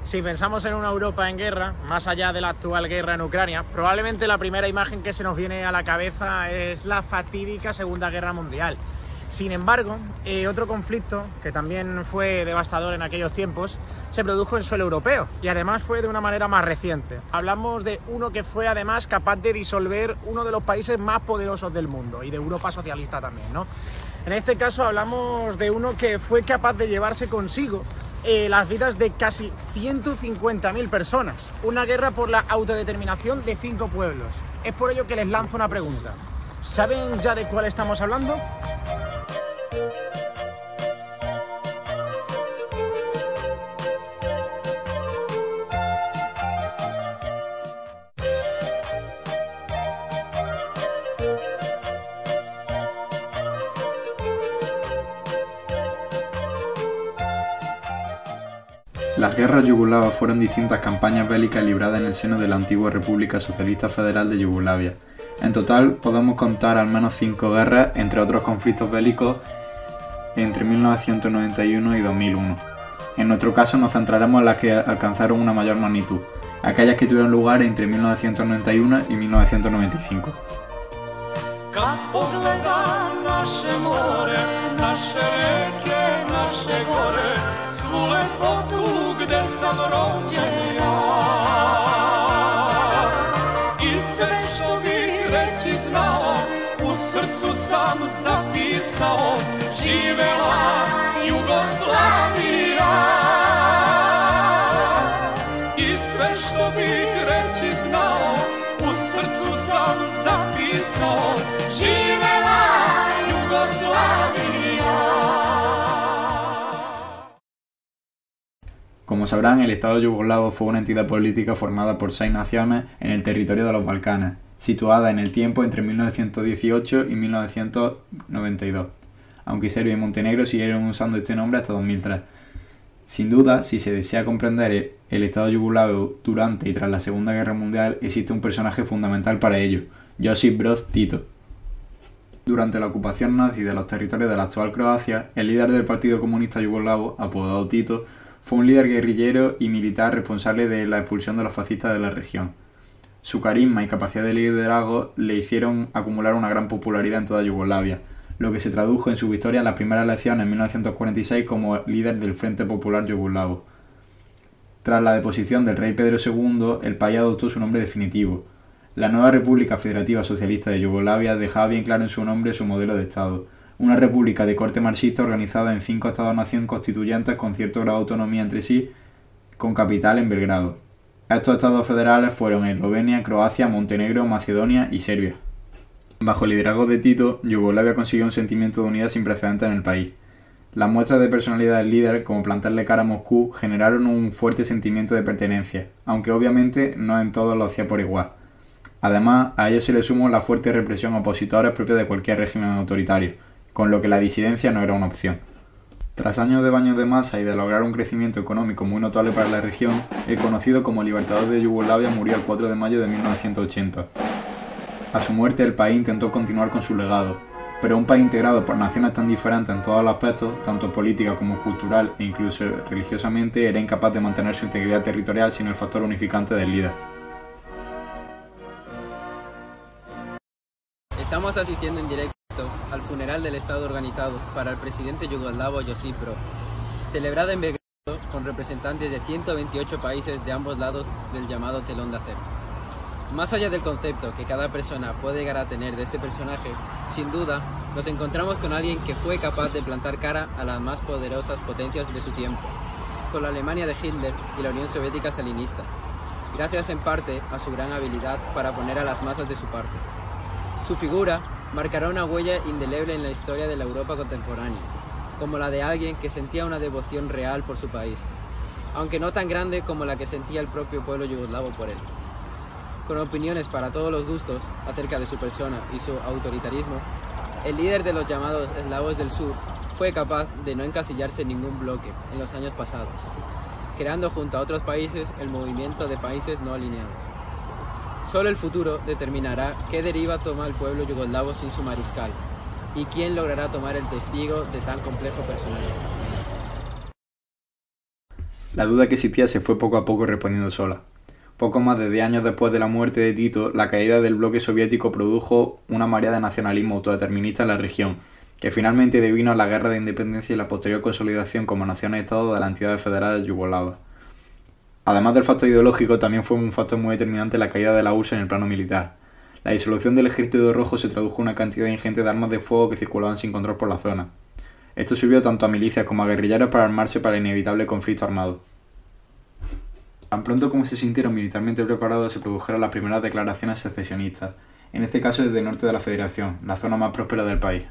Si pensamos en una Europa en guerra, más allá de la actual guerra en Ucrania, probablemente la primera imagen que se nos viene a la cabeza es la fatídica Segunda Guerra Mundial. Sin embargo, otro conflicto, que también fue devastador en aquellos tiempos, se produjo en suelo europeo y además fue de una manera más reciente. Hablamos de uno que fue además capaz de disolver uno de los países más poderosos del mundo y de Europa socialista también, ¿no? En este caso hablamos de uno que fue capaz de llevarse consigo las vidas de casi 150.000 personas. Una guerra por la autodeterminación de 5 pueblos. Es por ello que les lanzo una pregunta. ¿Saben ya de cuál estamos hablando? Las guerras yugoslavas fueron distintas campañas bélicas libradas en el seno de la antigua República Socialista Federal de Yugoslavia. En total podemos contar al menos 5 guerras, entre otros conflictos bélicos, entre 1991 y 2001. En nuestro caso nos centraremos en las que alcanzaron una mayor magnitud, aquellas que tuvieron lugar entre 1991 y 1995. Svu lepotu gde sam rođen ja I sve što bih reći znao U srcu sam zapisao Živela Jugoslavija I sve što bih reći znao U srcu sam zapisao Živela Jugoslavija. Como sabrán, el Estado yugoslavo fue una entidad política formada por 6 naciones en el territorio de los Balcanes, situada en el tiempo entre 1918 y 1992, aunque Serbia y Montenegro siguieron usando este nombre hasta 2003. Sin duda, si se desea comprender el Estado yugoslavo durante y tras la Segunda Guerra Mundial, existe un personaje fundamental para ello, Josip Broz Tito. Durante la ocupación nazi de los territorios de la actual Croacia, el líder del Partido Comunista Yugoslavo, apodado Tito, fue un líder guerrillero y militar responsable de la expulsión de los fascistas de la región. Su carisma y capacidad de liderazgo le hicieron acumular una gran popularidad en toda Yugoslavia, lo que se tradujo en su victoria en las primeras elecciones en 1946 como líder del Frente Popular Yugoslavo. Tras la deposición del rey Pedro II, el país adoptó su nombre definitivo. La nueva República Federativa Socialista de Yugoslavia dejaba bien claro en su nombre su modelo de Estado. Una república de corte marxista organizada en 5 estados-nación constituyentes con cierto grado de autonomía entre sí, con capital en Belgrado. Estos estados federales fueron Eslovenia, Croacia, Montenegro, Macedonia y Serbia. Bajo el liderazgo de Tito, Yugoslavia consiguió un sentimiento de unidad sin precedentes en el país. Las muestras de personalidad del líder, como plantarle cara a Moscú, generaron un fuerte sentimiento de pertenencia, aunque obviamente no en todos lo hacía por igual. Además, a ello se le sumó la fuerte represión a opositores propia de cualquier régimen autoritario, con lo que la disidencia no era una opción. Tras años de baños de masa y de lograr un crecimiento económico muy notable para la región, el conocido como Libertador de Yugoslavia murió el 4 de mayo de 1980. A su muerte el país intentó continuar con su legado, pero un país integrado por naciones tan diferentes en todos los aspectos, tanto política como cultural e incluso religiosamente, era incapaz de mantener su integridad territorial sin el factor unificante del líder. Estamos asistiendo en directo al funeral del Estado organizado para el presidente yugoslavo Josip Broz, celebrado en Belgrado con representantes de 128 países de ambos lados del llamado telón de acero. Más allá del concepto que cada persona puede llegar a tener de este personaje, sin duda nos encontramos con alguien que fue capaz de plantar cara a las más poderosas potencias de su tiempo, con la Alemania de Hitler y la Unión Soviética stalinista, gracias en parte a su gran habilidad para poner a las masas de su parte. Su figura marcará una huella indeleble en la historia de la Europa contemporánea, como la de alguien que sentía una devoción real por su país, aunque no tan grande como la que sentía el propio pueblo yugoslavo por él. Con opiniones para todos los gustos acerca de su persona y su autoritarismo, el líder de los llamados eslavos del sur fue capaz de no encasillarse en ningún bloque en los años pasados, creando junto a otros países el movimiento de países no alineados. Solo el futuro determinará qué deriva toma el pueblo yugoslavo sin su mariscal y quién logrará tomar el testigo de tan complejo personaje. La duda que existía se fue poco a poco respondiendo sola. Poco más de 10 años después de la muerte de Tito, la caída del bloque soviético produjo una marea de nacionalismo autodeterminista en la región, que finalmente devino a la guerra de independencia y la posterior consolidación como naciones-estado de las entidades federales yugoslavas. Además del factor ideológico, también fue un factor muy determinante la caída de la URSS en el plano militar. La disolución del Ejército Rojo se tradujo en una cantidad ingente de armas de fuego que circulaban sin control por la zona. Esto sirvió tanto a milicias como a guerrilleros para armarse para el inevitable conflicto armado. Tan pronto como se sintieron militarmente preparados, se produjeron las primeras declaraciones secesionistas, en este caso desde el norte de la Federación, la zona más próspera del país.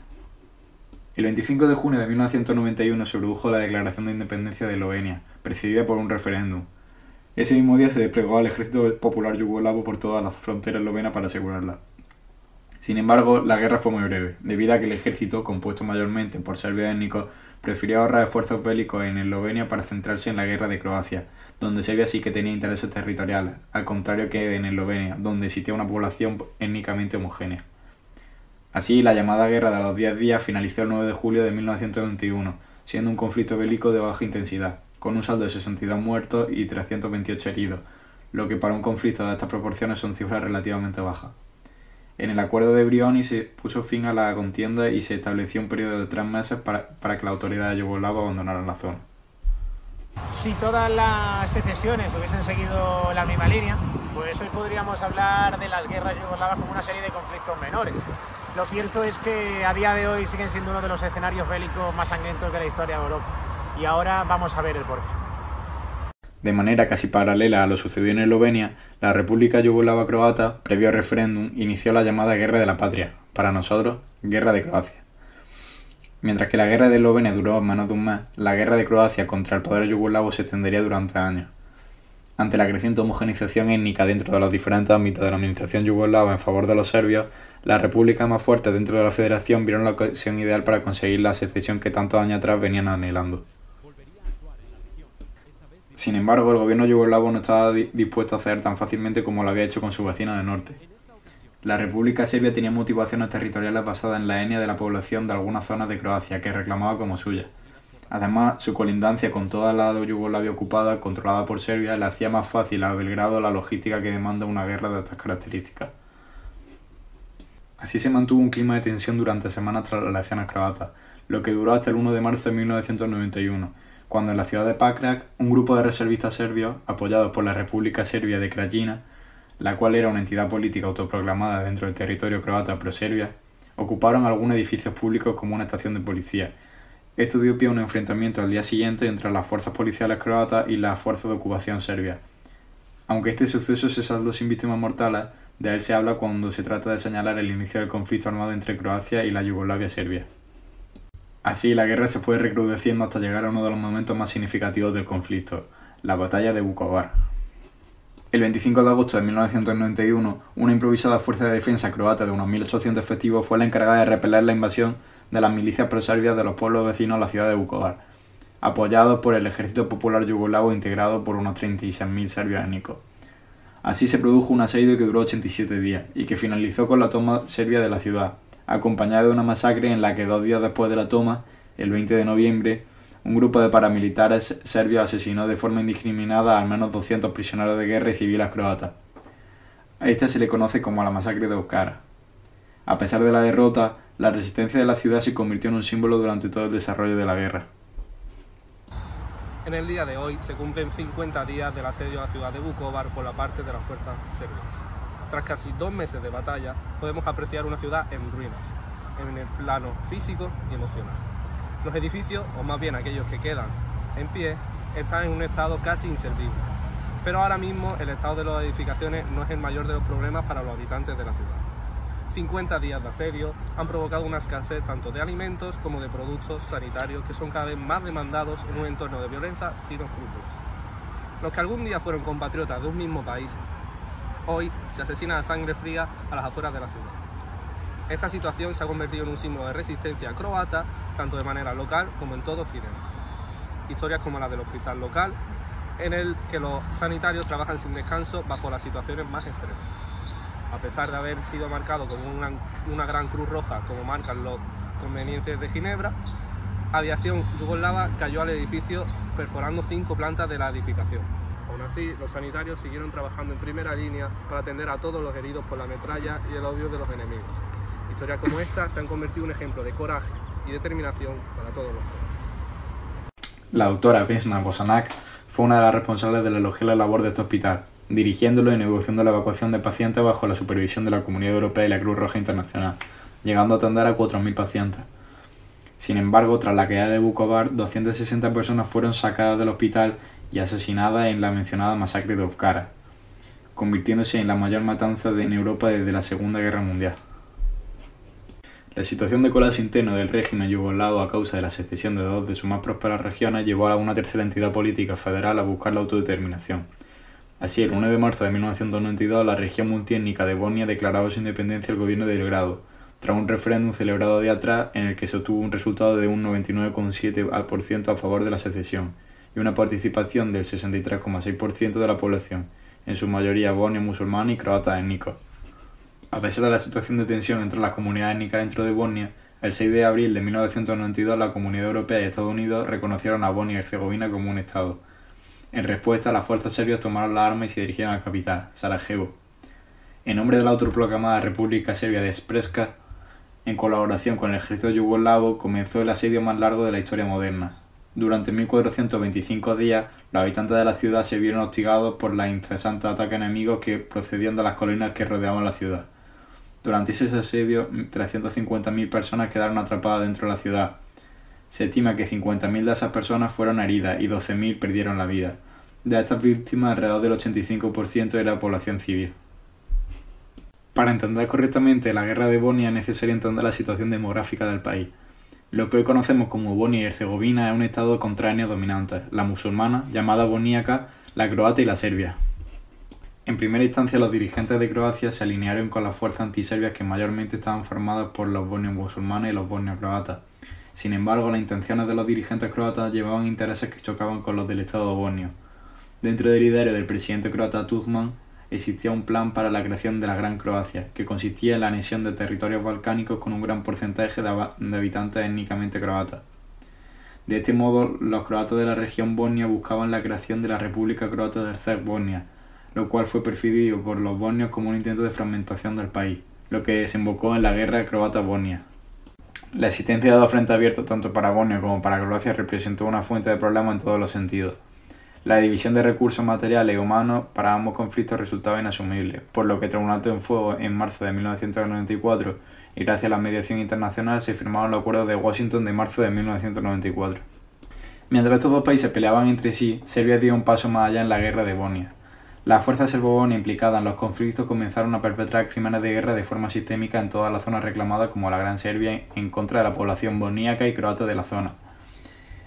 El 25 de junio de 1991 se produjo la Declaración de Independencia de Eslovenia, precedida por un referéndum. Ese mismo día se desplegó al Ejército Popular Yugoslavo por toda la frontera eslovena para asegurarla. Sin embargo, la guerra fue muy breve, debido a que el ejército, compuesto mayormente por serbios étnicos, prefirió ahorrar esfuerzos bélicos en Eslovenia para centrarse en la guerra de Croacia, donde Serbia sí que tenía intereses territoriales, al contrario que en Eslovenia, donde existía una población étnicamente homogénea. Así, la llamada Guerra de los 10 días finalizó el 9 de julio de 1921, siendo un conflicto bélico de baja intensidad, con un saldo de 62 muertos y 328 heridos, lo que para un conflicto de estas proporciones son cifras relativamente bajas. En el acuerdo de Brioni se puso fin a la contienda y se estableció un periodo de 3 meses para que las autoridades yugoslavas abandonaran la zona. Si todas las secesiones hubiesen seguido la misma línea, pues hoy podríamos hablar de las guerras yugoslavas como una serie de conflictos menores. Lo cierto es que a día de hoy siguen siendo uno de los escenarios bélicos más sangrientos de la historia de Europa. Y ahora vamos a ver el porqué. De manera casi paralela a lo sucedido en Eslovenia, la República Yugoslava Croata, previo al referéndum, inició la llamada Guerra de la Patria, para nosotros, Guerra de Croacia. Mientras que la guerra de Eslovenia duró menos de un mes, la guerra de Croacia contra el poder yugoslavo se extendería durante años. Ante la creciente homogeneización étnica dentro de los diferentes ámbitos de la administración yugoslava en favor de los serbios, las repúblicas más fuertes dentro de la federación vieron la ocasión ideal para conseguir la secesión que tantos años atrás venían anhelando. Sin embargo, el gobierno yugoslavo no estaba dispuesto a ceder tan fácilmente como lo había hecho con su vecino del norte. La República Serbia tenía motivaciones territoriales basadas en la etnia de la población de algunas zonas de Croacia que reclamaba como suya. Además, su colindancia con toda la Yugoslavia ocupada, controlada por Serbia, le hacía más fácil a Belgrado la logística que demanda una guerra de estas características. Así se mantuvo un clima de tensión durante semanas tras las elecciones croatas, lo que duró hasta el 1 de marzo de 1991, cuando en la ciudad de Pakrac, un grupo de reservistas serbios, apoyados por la República Serbia de Krajina, la cual era una entidad política autoproclamada dentro del territorio croata pro-Serbia, ocuparon algunos edificios públicos como una estación de policía. Esto dio pie a un enfrentamiento al día siguiente entre las fuerzas policiales croatas y las fuerzas de ocupación serbia. Aunque este suceso se saldó sin víctimas mortales, de él se habla cuando se trata de señalar el inicio del conflicto armado entre Croacia y la Yugoslavia serbia. Así, la guerra se fue recrudeciendo hasta llegar a uno de los momentos más significativos del conflicto, la batalla de Vukovar. El 25 de agosto de 1991, una improvisada fuerza de defensa croata de unos 1.800 efectivos fue la encargada de repeler la invasión de las milicias proserbias de los pueblos vecinos a la ciudad de Vukovar, apoyados por el Ejército Popular Yugoslavo integrado por unos 36.000 serbios étnicos. Así se produjo un asedio que duró 87 días y que finalizó con la toma serbia de la ciudad, acompañada de una masacre en la que 2 días después de la toma, el 20 de noviembre, un grupo de paramilitares serbios asesinó de forma indiscriminada a al menos 200 prisioneros de guerra y civiles croatas. A esta se le conoce como la masacre de Oskara. A pesar de la derrota, la resistencia de la ciudad se convirtió en un símbolo durante todo el desarrollo de la guerra. En el día de hoy se cumplen 50 días del asedio a la ciudad de Vukovar por la parte de las fuerzas serbias. Tras casi 2 meses de batalla, podemos apreciar una ciudad en ruinas, en el plano físico y emocional. Los edificios, o más bien aquellos que quedan en pie, están en un estado casi inservible. Pero ahora mismo el estado de las edificaciones no es el mayor de los problemas para los habitantes de la ciudad. 50 días de asedio han provocado una escasez tanto de alimentos como de productos sanitarios que son cada vez más demandados en un entorno de violencia sin escrúpulos. Los que algún día fueron compatriotas de un mismo país, hoy se asesinan a sangre fría a las afueras de la ciudad. Esta situación se ha convertido en un símbolo de resistencia croata, tanto de manera local como en todo Occidente. Historias como la del hospital local, en el que los sanitarios trabajan sin descanso bajo las situaciones más extremas. A pesar de haber sido marcado como una gran cruz roja, como marcan los convenientes de Ginebra, aviación yugoslava cayó al edificio perforando 5 plantas de la edificación. Aún así, los sanitarios siguieron trabajando en primera línea para atender a todos los heridos por la metralla y el odio de los enemigos. Historias como esta se han convertido en un ejemplo de coraje y determinación para todos los jóvenes. La doctora Vesna Bosanac fue una de las responsables de la elogiable labor de este hospital, dirigiéndolo y negociando la evacuación de pacientes bajo la supervisión de la Comunidad Europea y la Cruz Roja Internacional, llegando a atender a 4.000 pacientes. Sin embargo, tras la caída de Vukovar, 260 personas fueron sacadas del hospital y asesinadas en la mencionada masacre de Ovkara, convirtiéndose en la mayor matanza en Europa desde la Segunda Guerra Mundial. La situación de colapso interno del régimen yugoslavo a causa de la secesión de dos de sus más prósperas regiones llevó a una tercera entidad política federal a buscar la autodeterminación. Así, el 1 de marzo de 1992, la región multiétnica de Bosnia declaraba su independencia al gobierno de Belgrado, tras un referéndum celebrado días atrás en el que se obtuvo un resultado de un 99,7% a favor de la secesión y una participación del 63,6% de la población, en su mayoría bosnios musulmanes y croatas étnicos. A pesar de la situación de tensión entre las comunidades étnicas dentro de Bosnia, el 6 de abril de 1992 la Comunidad Europea y Estados Unidos reconocieron a Bosnia y Herzegovina como un Estado. En respuesta, las fuerzas serbias tomaron las armas y se dirigieron a la capital, Sarajevo. En nombre de la autoproclamada República Serbia de Sprska, en colaboración con el ejército yugoslavo, comenzó el asedio más largo de la historia moderna. Durante 1425 días, los habitantes de la ciudad se vieron hostigados por los incesantes ataques enemigos que procedían de las colinas que rodeaban la ciudad. Durante ese asedio, 350.000 personas quedaron atrapadas dentro de la ciudad. Se estima que 50.000 de esas personas fueron heridas y 12.000 perdieron la vida. De estas víctimas, alrededor del 85% era población civil. Para entender correctamente la guerra de Bosnia es necesario entender la situación demográfica del país. Lo que hoy conocemos como Bosnia y Herzegovina es un estado con tres etnias dominantes, la musulmana, llamada bosníaca, la croata y la serbia. En primera instancia, los dirigentes de Croacia se alinearon con las fuerzas antiserbias que mayormente estaban formadas por los bosnios musulmanes y los bosnios croatas. Sin embargo, las intenciones de los dirigentes croatas llevaban intereses que chocaban con los del Estado bosnio. Dentro del ideario del presidente croata Tudjman, existía un plan para la creación de la Gran Croacia, que consistía en la anexión de territorios balcánicos con un gran porcentaje de habitantes étnicamente croatas. De este modo, los croatas de la región bosnia buscaban la creación de la República Croata de Herzegovina, lo cual fue percibido por los bosnios como un intento de fragmentación del país, lo que desembocó en la Guerra Croata-Bosnia. La existencia de dos frentes abiertos tanto para Bosnia como para Croacia representó una fuente de problemas en todos los sentidos. La división de recursos materiales y humanos para ambos conflictos resultaba inasumible, por lo que tras un alto en fuego en marzo de 1994 y gracias a la mediación internacional se firmaron los acuerdos de Washington de marzo de 1994. Mientras estos dos países peleaban entre sí, Serbia dio un paso más allá en la guerra de Bosnia. Las fuerzas serbo-bosnias implicadas en los conflictos comenzaron a perpetrar crímenes de guerra de forma sistémica en todas las zonas reclamadas como la Gran Serbia en contra de la población bosníaca y croata de la zona.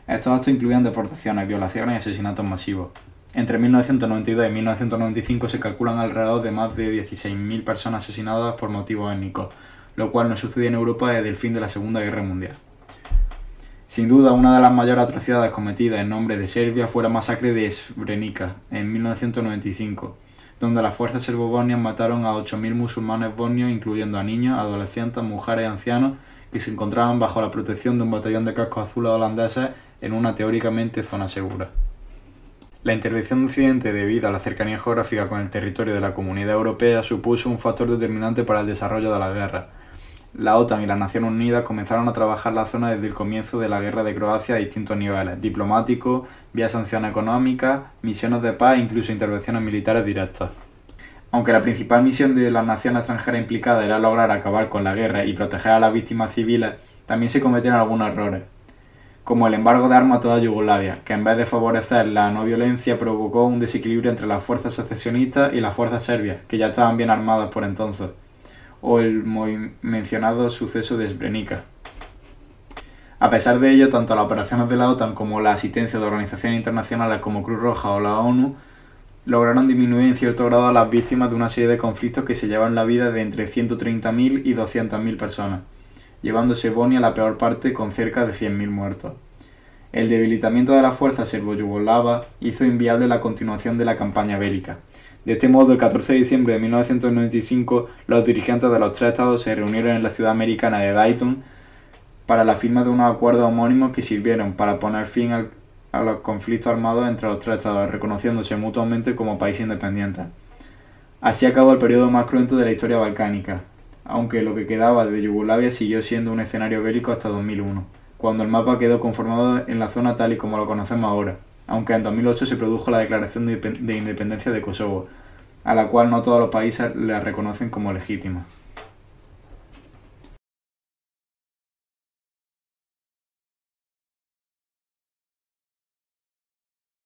Estos actos incluían deportaciones, violaciones y asesinatos masivos. Entre 1992 y 1995 se calculan alrededor de más de 16.000 personas asesinadas por motivos étnicos, lo cual no sucedía en Europa desde el fin de la Segunda Guerra Mundial. Sin duda, una de las mayores atrocidades cometidas en nombre de Serbia fue la masacre de Srebrenica en 1995, donde las fuerzas serbo-bosnias mataron a 8.000 musulmanes bosnios, incluyendo a niños, adolescentes, mujeres y ancianos, que se encontraban bajo la protección de un batallón de cascos azules holandeses en una teóricamente zona segura. La intervención de Occidente debido a la cercanía geográfica con el territorio de la Comunidad Europea supuso un factor determinante para el desarrollo de la guerra. La OTAN y las Naciones Unidas comenzaron a trabajar la zona desde el comienzo de la guerra de Croacia a distintos niveles, diplomáticos, vía sanciones económicas, misiones de paz e incluso intervenciones militares directas. Aunque la principal misión de las naciones extranjeras implicadas era lograr acabar con la guerra y proteger a las víctimas civiles, también se cometieron algunos errores, como el embargo de armas a toda Yugoslavia, que en vez de favorecer la no violencia provocó un desequilibrio entre las fuerzas secesionistas y las fuerzas serbias, que ya estaban bien armadas por entonces, o el mencionado suceso de Srebrenica. A pesar de ello, tanto las operaciones de la OTAN como la asistencia de organizaciones internacionales como Cruz Roja o la ONU lograron disminuir en cierto grado a las víctimas de una serie de conflictos que se llevan la vida de entre 130.000 y 200.000 personas, llevándose Bosnia a la peor parte con cerca de 100.000 muertos. El debilitamiento de las fuerzas serbo-yugoslavas hizo inviable la continuación de la campaña bélica. De este modo, el 14 de diciembre de 1995, los dirigentes de los tres estados se reunieron en la ciudad americana de Dayton para la firma de unos acuerdos homónimos que sirvieron para poner fin a los conflictos armados entre los tres estados, reconociéndose mutuamente como países independientes. Así acabó el periodo más cruento de la historia balcánica, aunque lo que quedaba de Yugoslavia siguió siendo un escenario bélico hasta 2001, cuando el mapa quedó conformado en la zona tal y como lo conocemos ahora, aunque en 2008 se produjo la declaración de independencia de Kosovo, a la cual no todos los países la reconocen como legítima.